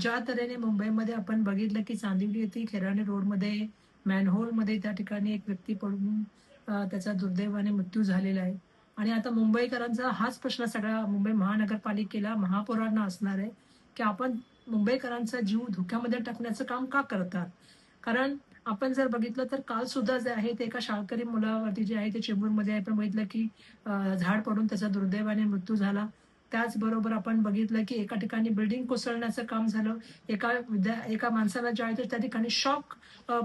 ज्या तऱ्हेने मुंबईमध्ये आपण बघितलं की चांदिवली येथील खेराणे रोडमध्ये मॅनहोलमध्ये त्या ठिकाणी एक व्यक्ती पडून त्याचा दुर्दैवाने मृत्यू झालेला आहे. आणि आता मुंबईकरांचा हाच प्रश्न सगळ्या मुंबई महानगरपालिकेला, महापौरांना असणार आहे, की आपण मुंबईकरांचा जीव धोक्यामध्ये टाकण्याचं काम का करतात? कारण आपण जर बघितलं तर काल सुद्धा जे आहे ते एका शाळकरी मुलावरती जे आहे ते चेंबूरमध्ये आपण बघितलं की झाड पडून त्याचा दुर्दैवाने मृत्यू झाला. त्याचबरोबर आपण बघितलं की एका ठिकाणी बिल्डिंग कोसळण्याचं काम झालं. एका माणसाला जे आहे त्या ठिकाणी शॉक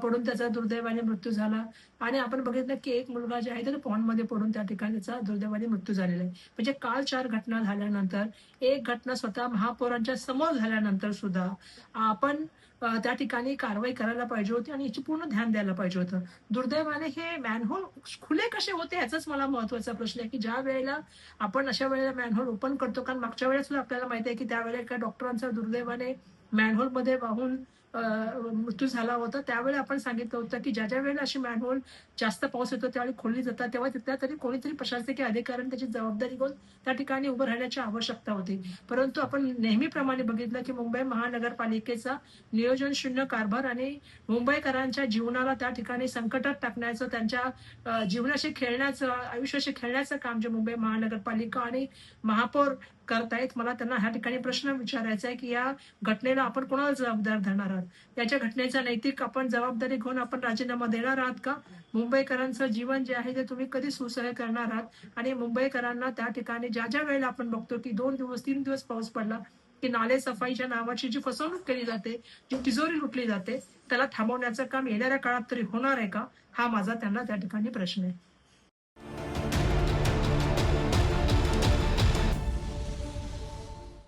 पडून त्याचा दुर्दैवाने मृत्यू झाला. आणि आपण बघितलं की एक मुलगा जे आहे तो पॉन्डमध्ये पडून त्या ठिकाणी त्याचा दुर्दैवाने मृत्यू झालेला आहे. म्हणजे काल 4 घटना झाल्यानंतर, एक घटना स्वतः महापौरांच्या समोर झाल्यानंतर सुद्धा आपण त्या ठिकाणी कारवाई करायला पाहिजे होती आणि याची पूर्ण ध्यान द्यायला पाहिजे होतं. दुर्दैवाने हे मॅनहोल खुले कसे होते ह्याचाच मला महत्त्वाचा प्रश्न आहे, की ज्या वेळेला आपण अशा वेळेला मॅनहोल ओपन करतो, कारण मागच्या वेळेस सुद्धा आपल्याला माहिती आहे, की त्यावेळेला एका डॉक्टरांचा दुर्दैवाने मॅनहोलमध्ये वाहून मृत्यू झाला होता. त्यावेळी आपण सांगितलं होतं, की ज्या वेळेला अशी मॅनहोल जास्त पाऊस येतो त्यावेळी खोलली जातात, तेव्हा तिथल्या तरी कोणीतरी प्रशासकीय अधिकाऱ्यांनी त्याची जबाबदारी घेऊन त्या ठिकाणी उभं राहण्याची आवश्यकता होती. परंतु आपण नेहमीप्रमाणे बघितलं, की मुंबई महानगरपालिकेचा नियोजन शून्य कारभार आणि मुंबईकरांच्या जीवनाला त्या ठिकाणी संकटात टाकण्याचं, त्यांच्या जीवनाशी खेळण्याचं, आयुष्याशी खेळण्याचं काम जे मुंबई महानगरपालिका आणि महापौर करतायत. मला त्यांना ह्या ठिकाणी प्रश्न विचारायचा आहे, की या घटनेला आपण कोणाला जबाबदार धरणार आहात? याच्या घटनेचा नैतिक आपण जबाबदारी घेऊन आपण राजीनामा देणार आहात का? मुंबईकरांचं जीवन जे आहे ते तुम्ही कधी सुसह्य करणार आहात? आणि मुंबईकरांना त्या ठिकाणी ज्या वेळेला आपण बघतो, की 2 दिवस, 3 दिवस पाऊस पडला, की नाले सफाईच्या नावाची जी फसवणूक केली जाते, जी तिजोरी लुटली जाते, त्याला थांबवण्याचं काम येणाऱ्या काळात तरी होणार आहे का? हा माझा त्यांना त्या ठिकाणी प्रश्न आहे.